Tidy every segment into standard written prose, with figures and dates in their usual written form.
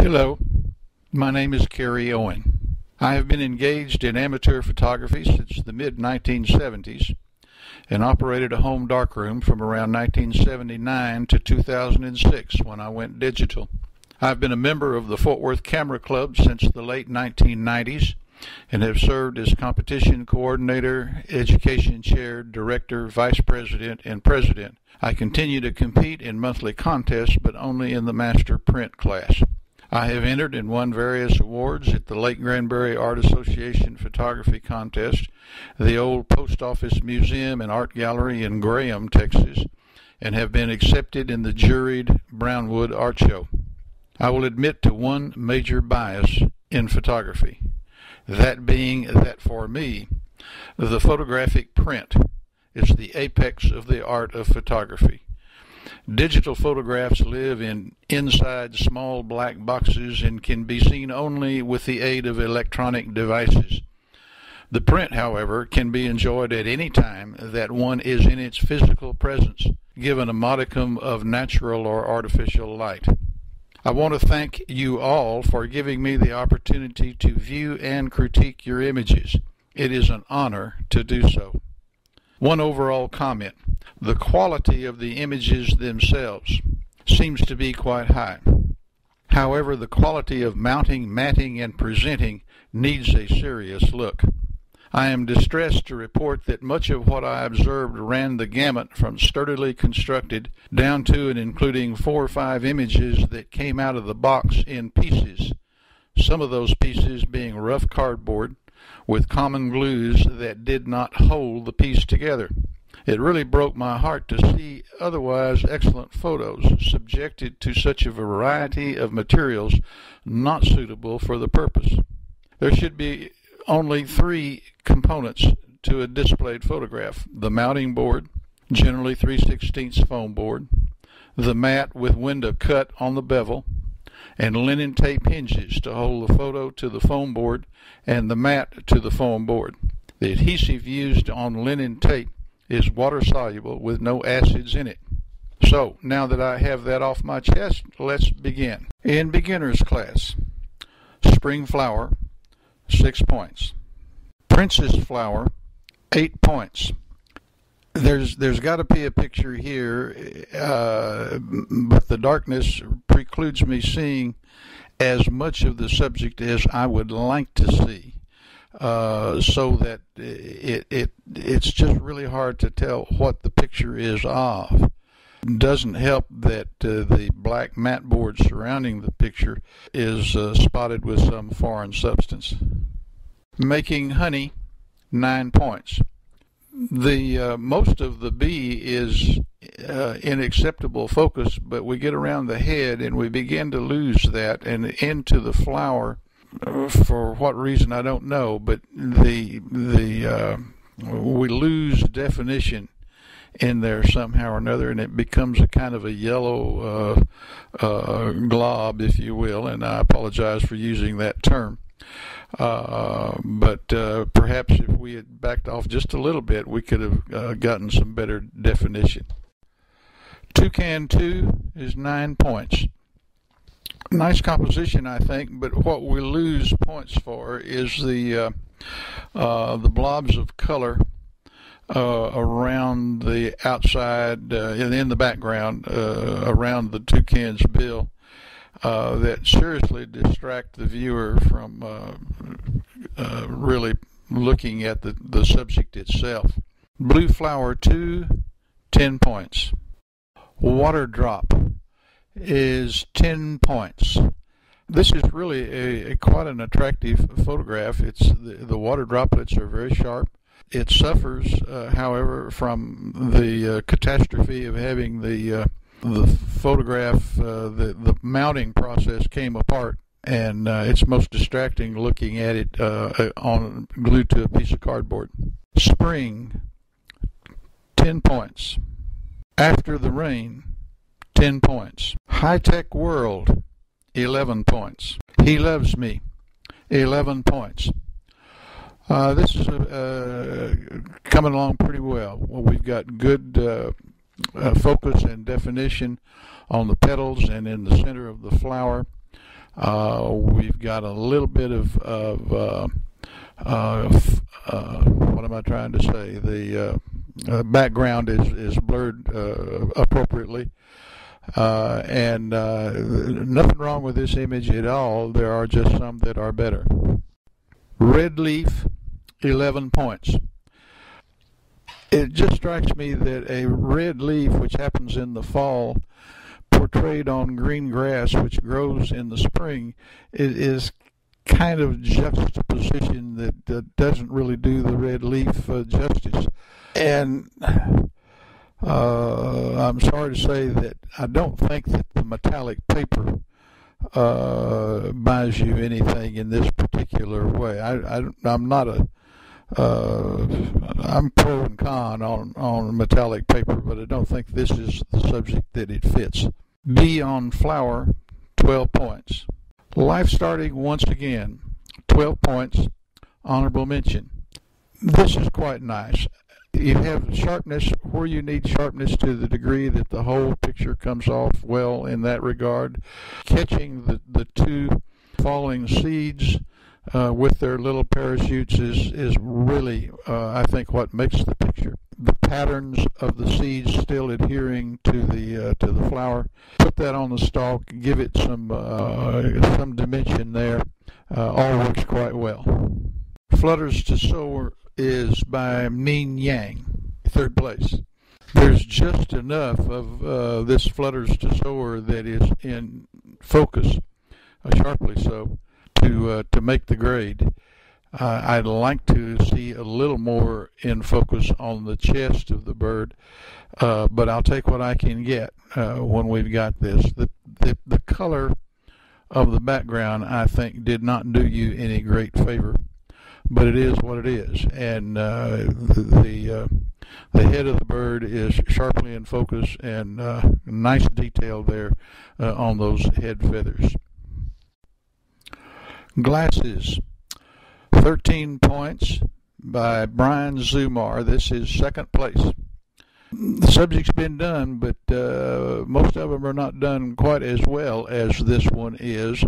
Hello, my name is Kerry Owen. I have been engaged in amateur photography since the mid-1970s and operated a home darkroom from around 1979 to 2006 when I went digital. I've been a member of the Fort Worth Camera Club since the late 1990s and have served as competition coordinator, education chair, director, vice president, and president. I continue to compete in monthly contests, but only in the master print class. I have entered and won various awards at the Lake Granbury Art Association Photography Contest, the Old Post Office Museum and Art Gallery in Graham, Texas, and have been accepted in the juried Brownwood Art Show. I will admit to one major bias in photography, that being that for me, the photographic print is the apex of the art of photography. Digital photographs live inside small black boxes and can be seen only with the aid of electronic devices. The print, however, can be enjoyed at any time that one is in its physical presence, given a modicum of natural or artificial light. I want to thank you all for giving me the opportunity to view and critique your images. It is an honor to do so. One overall comment. The quality of the images themselves seems to be quite high. However, the quality of mounting, matting, and presenting needs a serious look. I am distressed to report that much of what I observed ran the gamut from sturdily constructed down to and including 4 or 5 images that came out of the box in pieces, some of those pieces being rough cardboard with common glues that did not hold the piece together. It really broke my heart to see otherwise excellent photos subjected to such a variety of materials not suitable for the purpose. There should be only 3 components to a displayed photograph: the mounting board, generally 3/16 foam board, the mat with window cut on the bevel, and linen tape hinges to hold the photo to the foam board and the mat to the foam board. The adhesive used on linen tape is water soluble with no acids in it. So, now that I have that off my chest, let's begin. In beginner's class, spring flower, 6 points. Princess flower, 8 points. There's got to be a picture here, but the darkness precludes me seeing as much of the subject as I would like to see, so that it's just really hard to tell what the picture is of. Doesn't help that the black mat board surrounding the picture is spotted with some foreign substance. Making honey, 9 points. The most of the bee is in acceptable focus, but we get around the head and we begin to lose that and into the flower. For what reason I don't know, but we lose definition in there somehow or another, and it becomes a kind of a yellow glob, if you will, and I apologize for using that term. But perhaps if we had backed off just a little bit, we could have gotten some better definition. Toucan 2 is 9 points. Nice composition, I think, but what we lose points for is the blobs of color around the outside, in the background, around the toucan's bill. That seriously distract the viewer from really looking at the subject itself. Blue flower 2, 10 points. Water drop is 10 points. This is really quite an attractive photograph. It's the water droplets are very sharp. It suffers, however, from the catastrophe of having the photograph, the mounting process came apart, and it's most distracting looking at it glued to a piece of cardboard. Spring, 10 points. After the rain, 10 points. High-tech world, 11 points. He loves me, 11 points. This is coming along pretty well. We've got good focus and definition on the petals and in the center of the flower. We've got a little bit of what am I trying to say? The background is blurred appropriately. And nothing wrong with this image at all. There are just some that are better. Red leaf, 11 points. It just strikes me that a red leaf, which happens in the fall, portrayed on green grass, which grows in the spring, is kind of juxtaposition that doesn't really do the red leaf justice. And I'm sorry to say that I don't think that the metallic paper buys you anything in this particular way. I'm not a I'm pro and con on metallic paper, but I don't think this is the subject that it fits. B on flower, 12 points. Life starting once again, 12 points, honorable mention. This is quite nice. You have sharpness where you need sharpness to the degree that the whole picture comes off well in that regard. Catching the two falling seeds with their little parachutes is really, I think, what makes the picture. The patterns of the seeds still adhering to the flower. Put that on the stalk, give it some dimension there. All works quite well. Flutters to Soar is by Min Yang, third place. There's just enough of this Flutters to Soar that is in focus, sharply so, to make the grade. I'd like to see a little more in focus on the chest of the bird, but I'll take what I can get when we've got this. The color of the background, I think, did not do you any great favor, but it is what it is. And the head of the bird is sharply in focus, and nice detail there on those head feathers. Glasses, 13 points by Brian Zumar. This is second place. The subject's been done, but most of them are not done quite as well as this one is.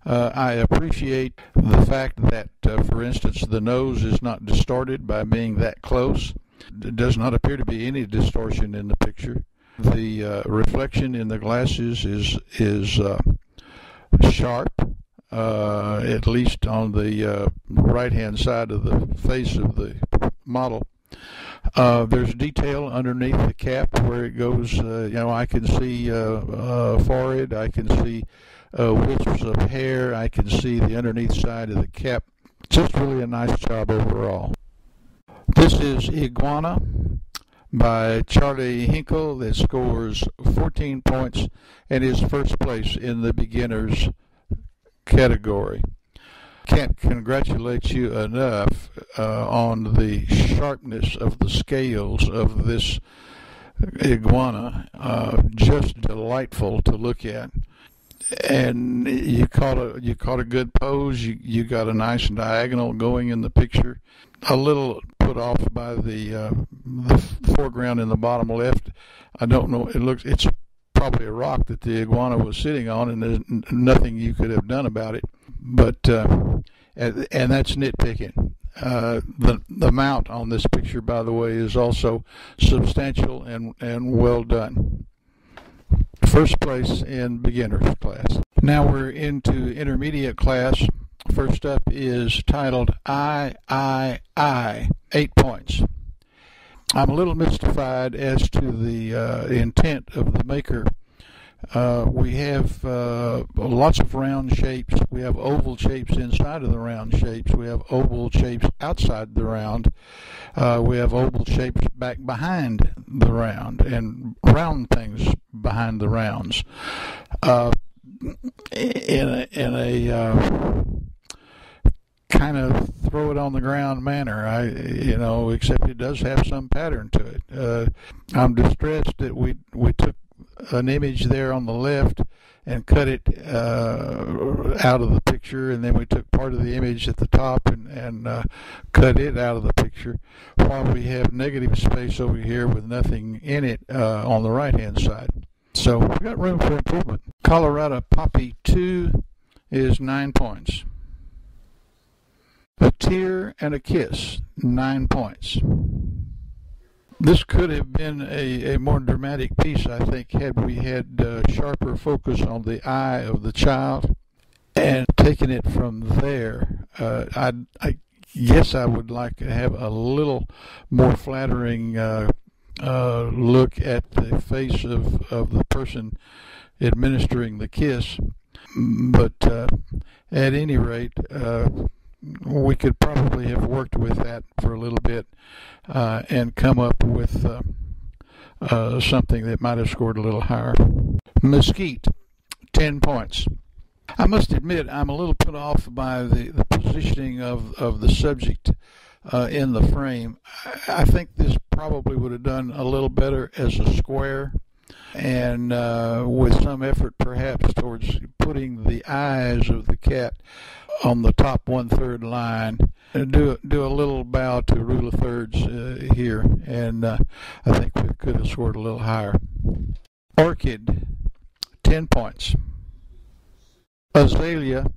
I appreciate the fact that, for instance, the nose is not distorted by being that close. There does not appear to be any distortion in the picture. The reflection in the glasses is sharp, at least on the right-hand side of the face of the model. There's detail underneath the cap where it goes. I can see forehead. I can see wisps of hair. I can see the underneath side of the cap. Just really a nice job overall. This is Iguana by Charlie Hinkle that scores 14 points and is first place in the beginners category. Can't congratulate you enough on the sharpness of the scales of this iguana. Just delightful to look at. And you caught a good pose. You got a nice diagonal going in the picture. A little put off by the foreground in the bottom left. I don't know. It's probably a rock that the iguana was sitting on, and there's nothing you could have done about it. But and that's nitpicking. The mount on this picture, by the way, is also substantial and well done. First place in beginners class. Now we're into intermediate class. First up is titled I, 8 points. I'm a little mystified as to the intent of the maker. We have lots of round shapes. We have oval shapes inside of the round shapes. We have oval shapes outside the round. We have oval shapes back behind the round, and round things behind the rounds. In a kind of throw it on the ground manner, except it does have some pattern to it. I'm distressed that we took an image there on the left and cut it out of the picture, and then we took part of the image at the top and cut it out of the picture, while we have negative space over here with nothing in it on the right hand side. So we've got room for improvement. Colorado Poppy 2 is 9 points. A Tear and a Kiss, 9 points. This could have been a more dramatic piece, I think, had we had sharper focus on the eye of the child and taken it from there. I guess I would like to have a little more flattering look at the face of the person administering the kiss. But at any rate, we could probably have worked with that for a little bit and come up with something that might have scored a little higher. Mesquite, 10 points. I must admit I'm a little put off by the positioning of the subject in the frame. I think this probably would have done a little better as a square, and with some effort perhaps towards putting the eyes of the cat on the top 1/3 line. Do a little bow to rule of thirds here, and I think we could have scored a little higher. Orchid, 10 points. Azalea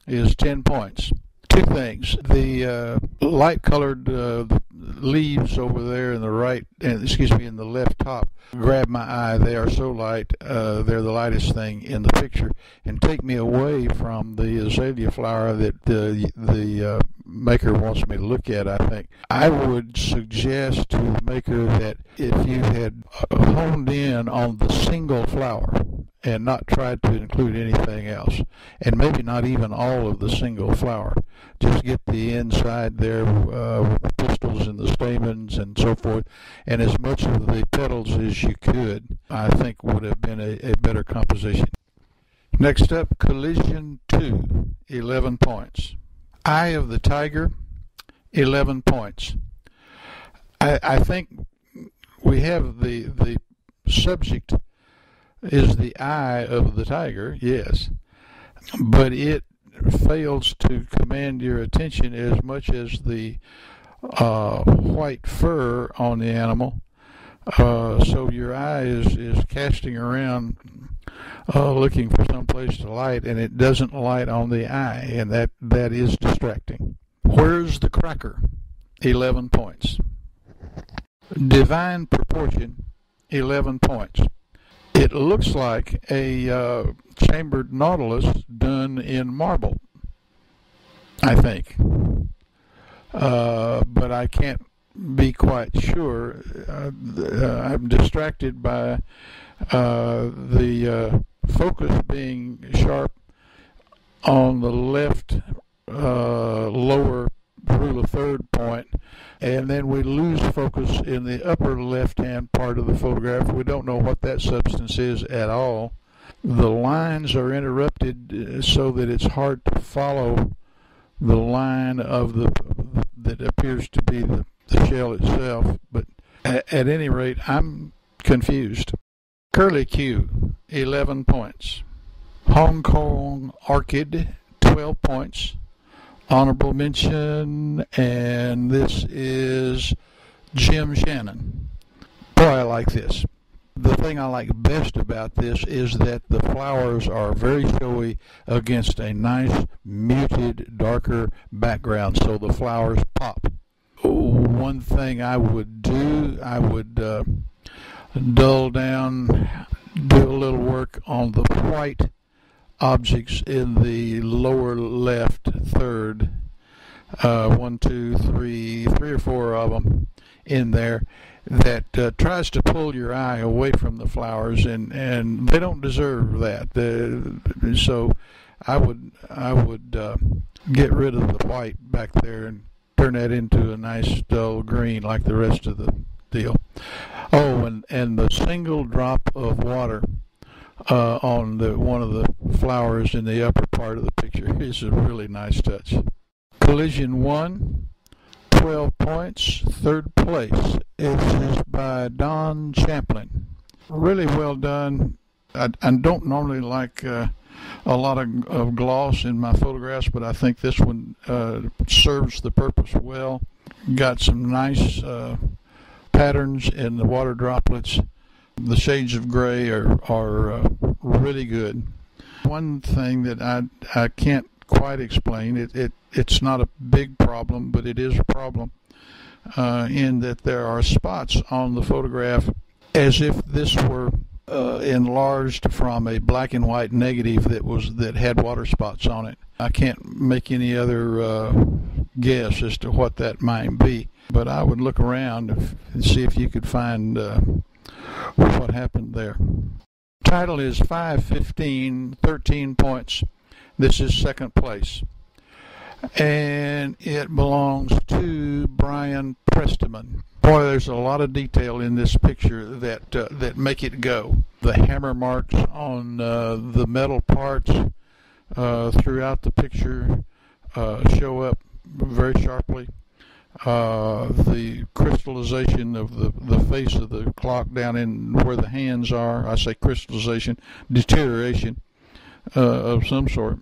is 10 points. Two things: the light-colored leaves over there in the right, in the left top, grab my eye. They are so light; they're the lightest thing in the picture, and take me away from the azalea flower that the maker wants me to look at. I think I would suggest to the maker that if you had honed in on the single flower and not tried to include anything else, and maybe not even all of the single flower, just get the inside there with the pistils and the stamens and so forth, and as much of the petals as you could, I think would have been a better composition. Next up, Collision 2, 11 points. Eye of the Tiger, 11 points. I think we have the subject is the eye of the tiger, yes, but it fails to command your attention as much as the white fur on the animal. So your eye is casting around looking for some place to light, and it doesn't light on the eye, and that is distracting. Where's the Cracker? 11 points. Divine Proportion, 11 points. It looks like a chambered nautilus done in marble, I think. But I can't be quite sure. I'm distracted by the focus being sharp on the left lower rule of third point, and then we lose focus in the upper left-hand part of the photograph. We don't know what that substance is at all. The lines are interrupted so that it's hard to follow the line of that appears to be the shell itself. But at any rate, I'm confused. Curlicue, 11 points. Hong Kong Orchid, 12 points. Honorable mention, and this is Jim Shannon. Boy, I like this. The thing I like best about this is that the flowers are very showy against a nice muted darker background, so the flowers pop. One thing I would do, I would dull down, do a little work on the white objects in the lower left third, 1, 2, 3 or 4 of them in there, that tries to pull your eye away from the flowers, and they don't deserve that. So I would get rid of the white back there and turn that into a nice dull green like the rest of the deal. Oh, and the single drop of water on one of the flowers in the upper part of the picture is a really nice touch. Collision 1, 12 points, third place. It is by Don Champlin. Really well done. I don't normally like a lot of gloss in my photographs, but I think this one serves the purpose well. Got some nice patterns in the water droplets. The shades of gray are really good. One thing that I can't quite explain, it's not a big problem, but it is a problem in that there are spots on the photograph as if this were enlarged from a black and white negative that had water spots on it. I can't make any other guess as to what that might be, but I would look around and see if you could find what happened there. Title is 515, 13 points. This is second place, and it belongs to Brian Prestiman. Boy, there's a lot of detail in this picture that make it go. The hammer marks on the metal parts throughout the picture show up very sharply. The crystallization of the face of the clock down in where the hands are, I say crystallization, deterioration of some sort.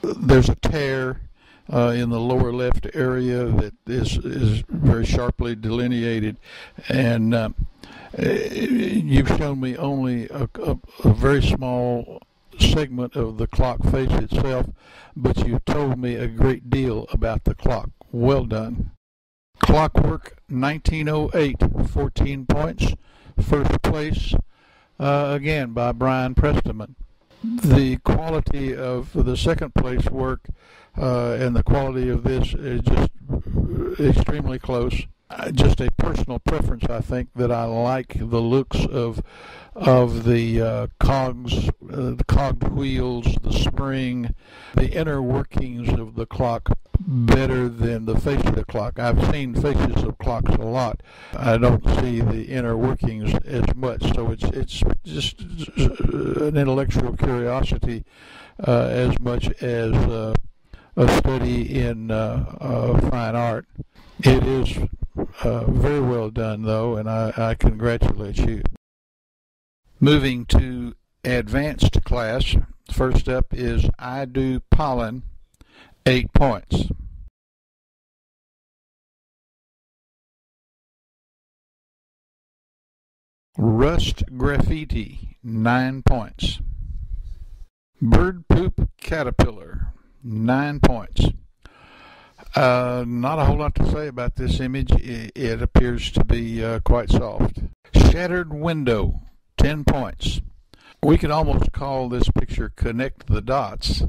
There's a tear in the lower left area that is very sharply delineated, and you've shown me only a very small segment of the clock face itself, but you've told me a great deal about the clock. Well done. Clockwork 1908, 14 points. First place, again, by Brian Prestiman. The quality of the second place work and the quality of this is just extremely close. Just a personal preference, I think, that I like the looks of the cogs, the cogged wheels, the spring, the inner workings of the clock better than the face of the clock. I've seen faces of clocks a lot. I don't see the inner workings as much, so it's just an intellectual curiosity as much as a study in fine art. It is very well done, though, and I congratulate you. Moving to advanced class, first up is I Do Pollen, 8 points. Rust Graffiti, 9 points. Bird Poop Caterpillar, 9 points. Not a whole lot to say about this image. It appears to be quite soft. Shattered Window, 10 points. We could almost call this picture Connect the Dots.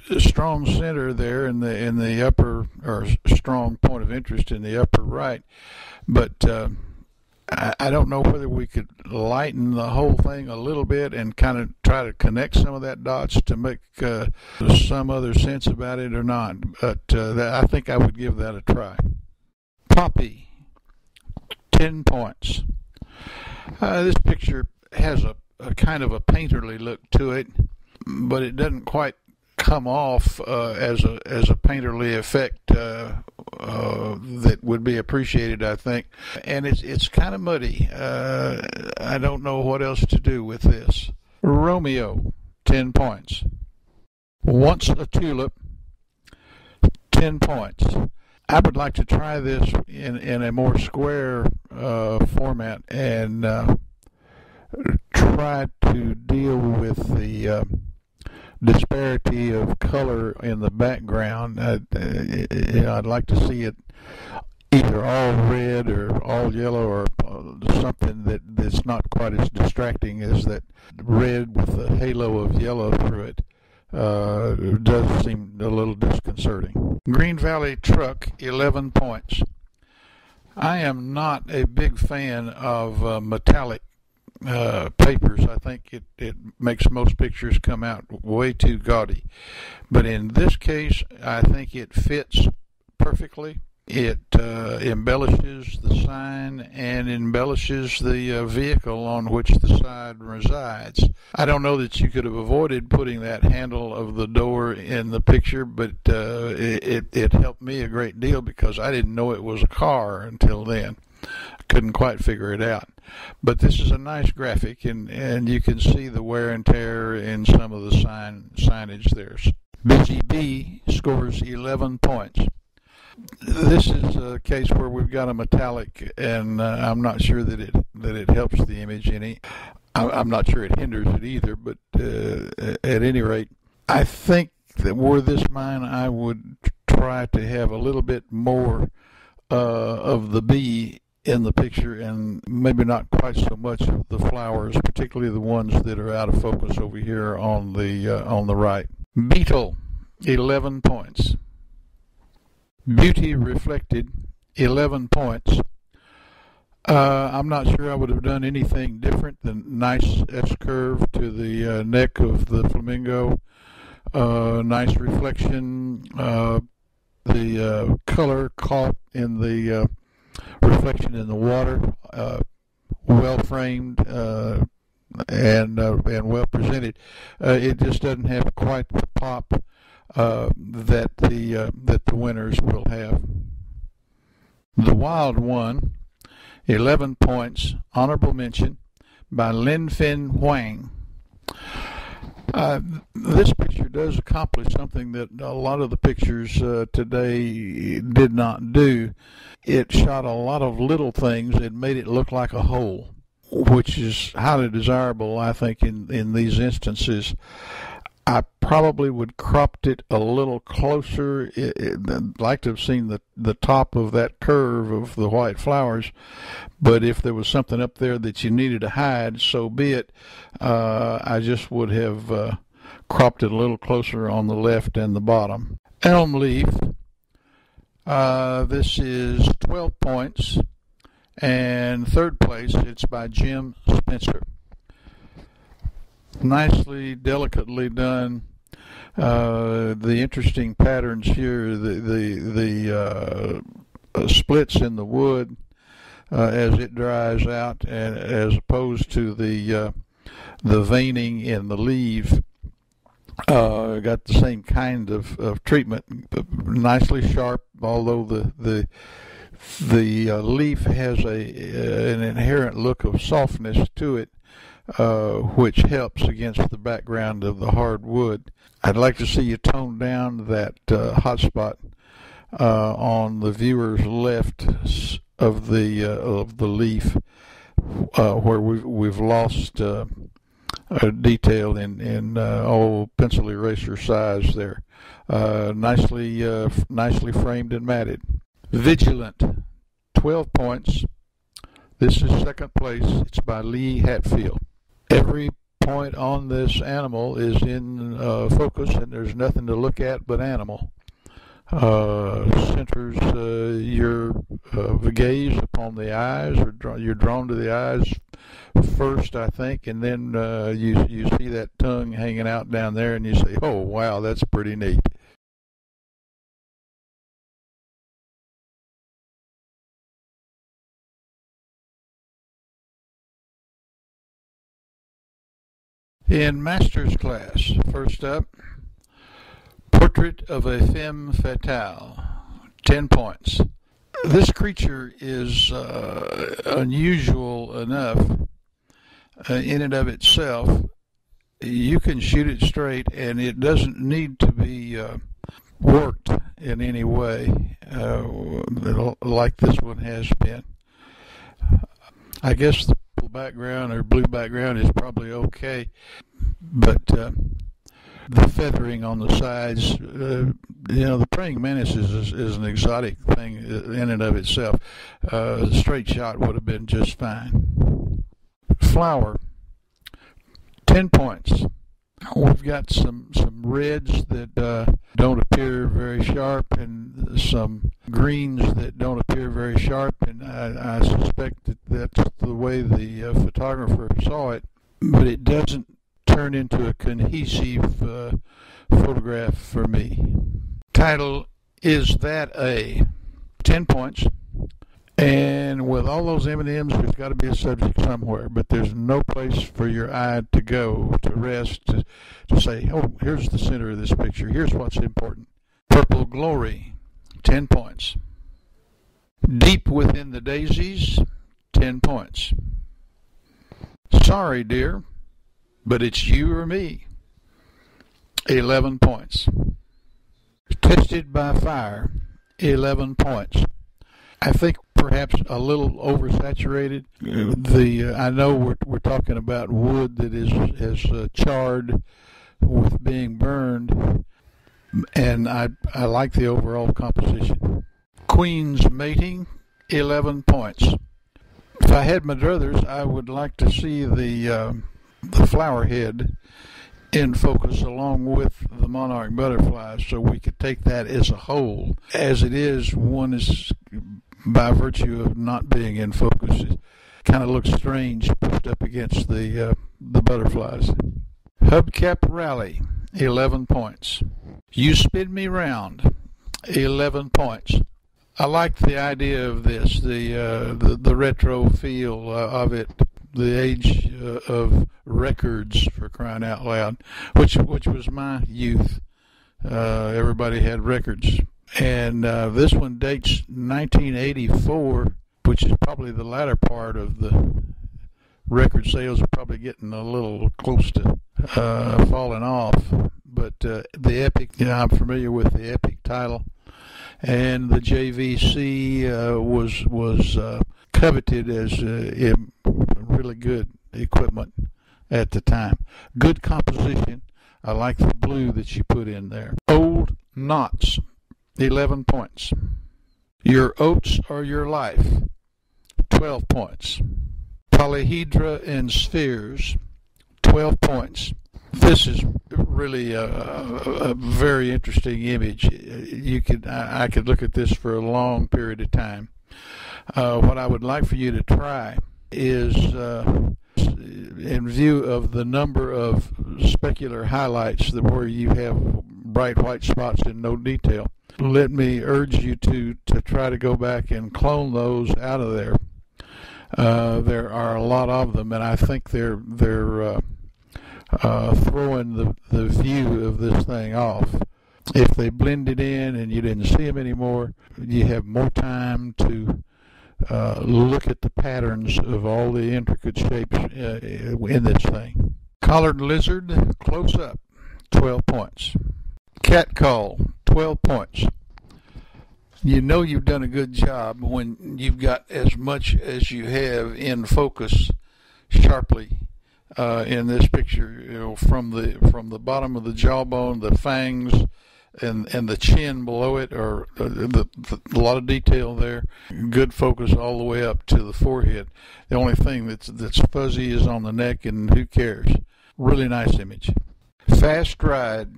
A strong center there in the upper, or strong point of interest in the upper right, but I don't know whether we could lighten the whole thing a little bit and kind of try to connect some of that dots to make some other sense about it or not. But I think I would give that a try. Poppy, 10 points. This picture has a kind of a painterly look to it, but it doesn't quite come off as a painterly effect that would be appreciated, I think. And it's kind of muddy. I don't know what else to do with this. Romeo, 10 points. Once a Tulip, 10 points. I would like to try this in a more square format and try to deal with the disparity of color in the background. I'd like to see it either all red or all yellow or something that's not quite as distracting as that red with a halo of yellow through it. Does seem a little disconcerting. Green Valley Truck, 11 points. I am not a big fan of metallic papers. I think it makes most pictures come out way too gaudy. But in this case, I think it fits perfectly. It embellishes the sign and embellishes the vehicle on which the sign resides. I don't know that you could have avoided putting that handle of the door in the picture, but it helped me a great deal because I didn't know it was a car until then. I couldn't quite figure it out. But this is a nice graphic, and you can see the wear and tear in some of the signage there. Busy Bee scores 11 points. This is a case where we've got a metallic, and I'm not sure that it helps the image any. I'm not sure it hinders it either, but at any rate, I think that were this mine, I would try to have a little bit more of the bee in the picture, and maybe not quite so much of the flowers, particularly the ones that are out of focus over here on the right. Beetle, 11 points. Beauty reflected, 11 points. I'm not sure I would have done anything different than nice S-curve to the neck of the flamingo. Nice reflection. The color caught in the reflection in the water. Well framed and well presented. It just doesn't have quite the pop that the winners will have. The Wild One, 11 points, honorable mention by Linfeng Huang. This picture does accomplish something that a lot of the pictures today did not do. It shot a lot of little things and made it look like a whole, which is highly desirable, I think, in these instances. I probably would cropped it a little closer. I'd like to have seen the top of that curve of the white flowers, but if there was something up there that you needed to hide, so be it. I just would have cropped it a little closer on the left and the bottom. Elm Leaf, this is 12 points, and third place, it's by Jim Spencer. Nicely, delicately done. The interesting patterns here, the splits in the wood as it dries out, and as opposed to the veining in the leaf. Got the same kind of treatment. Nicely sharp, although the leaf has an inherent look of softness to it. Which helps against the background of the hard wood. I'd like to see you tone down that hot spot on the viewer's left of the leaf, where we've lost detail in old pencil eraser size there. Nicely framed and matted. Vigilant, 12 points. This is second place. It's by Lee Hatfield. Every point on this animal is in focus, and there's nothing to look at but animal. Centers your gaze upon the eyes, or you're drawn to the eyes first, I think, and then you see that tongue hanging out down there, and you say, "Oh, wow, that's pretty neat." In master's class, first up, Portrait of a Femme Fatale, 10 points. This creature is unusual enough in and of itself. You can shoot it straight, and it doesn't need to be worked in any way like this one has been. I guess the background or blue background is probably okay, but the feathering on the sides, the praying mantis is an exotic thing in and of itself. A straight shot would have been just fine. Flower, 10 points. We've got some reds that don't appear very sharp, and some greens that don't appear very sharp, and I suspect that that's the way the photographer saw it, but it doesn't turn into a cohesive photograph for me. Title, Is That A? 10 points. And with all those M&Ms, there's got to be a subject somewhere, but there's no place for your eye to go, to rest, to say, oh, here's the center of this picture. Here's what's important. Purple Glory, 10 points. Deep Within the Daisies, 10 points. Sorry, dear, but it's you or me, 11 points. Tested by Fire, 11 points. I think perhaps a little oversaturated. I know we're talking about wood that has charred with being burned, and I like the overall composition. Queen's Mating, 11 points. If I had my druthers, I would like to see the flower head in focus along with the monarch butterflies, so we could take that as a whole. As it is, one is, by virtue of not being in focus, it kind of looks strange pushed up against the butterflies. Hubcap Rally, 11 points. You Spin Me Round, 11 points. I like the idea of this, the retro feel of it, the age of records, for crying out loud, which was my youth. Everybody had records, and this one dates 1984, which is probably the latter part of the record sales are probably getting a little close to falling off. But the Epic, I'm familiar with the Epic title, and the JVC was coveted as really good equipment at the time. Good composition. I like the blue that she put in there. Old Knots, 11 points. Your Oats Are Your Life, 12 points. Polyhedra and Spheres, 12 points. This is really a very interesting image. I could look at this for a long period of time. What I would like for you to try is, in view of the number of specular highlights where you have bright white spots and no detail, let me urge you to try to go back and clone those out of there. There are a lot of them, and I think they're throwing the view of this thing off. If they blended in and you didn't see them anymore, you have more time to look at the patterns of all the intricate shapes in this thing. Collared Lizard, Close Up, 12 points. Catcall, 12 points. You know you've done a good job when you've got as much as you have in focus sharply in this picture. From the bottom of the jawbone, the fangs, and the chin below it, or a lot of detail there. Good focus all the way up to the forehead. The only thing that's fuzzy is on the neck, and who cares? Really nice image. Fast Ride,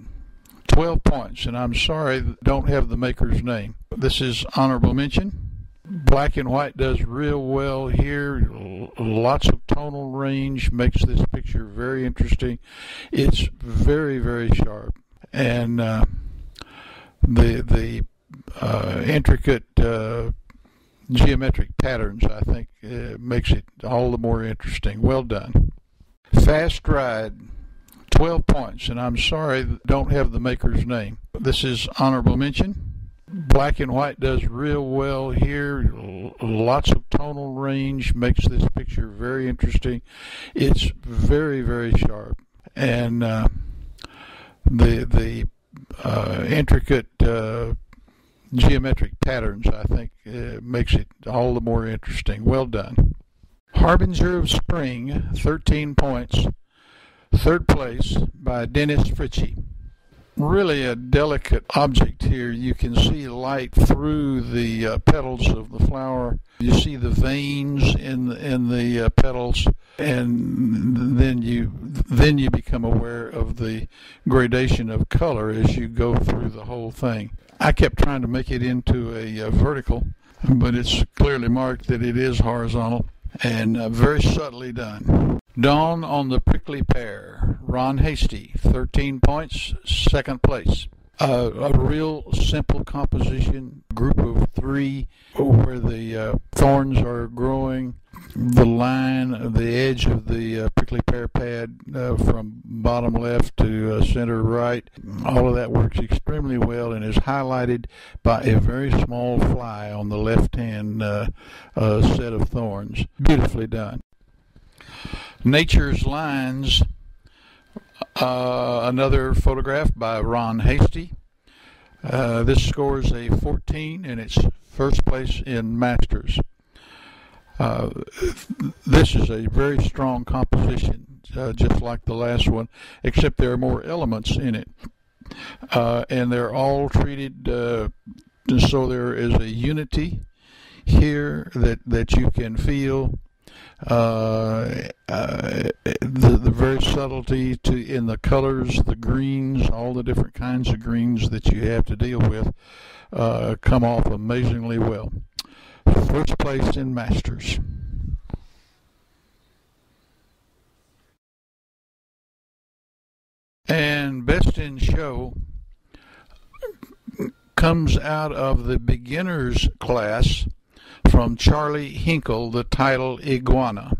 12 points, and I'm sorry, don't have the maker's name. This is honorable mention. Black and white does real well here. Lots of tonal range makes this picture very interesting. It's very, very sharp, and the intricate geometric patterns, I think, makes it all the more interesting. Well done. Fast Ride, 12 points, and I'm sorry, don't have the maker's name. This is honorable mention. Black and white does real well here. Lots of tonal range makes this picture very interesting. It's very, very sharp, and the intricate geometric patterns, I think, makes it all the more interesting. Well done. Harbinger of Spring, 13 points. Third place by Dennis Fritchie. Really a delicate object here. You can see light through the petals of the flower. You see the veins in the petals, and then you become aware of the gradation of color as you go through the whole thing. I kept trying to make it into a vertical, but it's clearly marked that it is horizontal, and very subtly done. Dawn on the Prickly Pear, Ron Hasty, 13 points, second place. A real simple composition, group of three, where the thorns are growing, the line, the edge of the prickly pear pad from bottom left to center right, all of that works extremely well and is highlighted by a very small fly on the left-hand set of thorns. Beautifully done. Nature's Lines, another photograph by Ron Hasty. This scores a 14, and it's first place in Masters. This is a very strong composition, just like the last one, except there are more elements in it. And they're all treated so there is a unity here that you can feel. The very subtlety in the colors, the greens, all the different kinds of greens that you have to deal with come off amazingly well. First place in Masters. And Best in Show comes out of the beginners class from Charlie Hinkle, the title Iguana.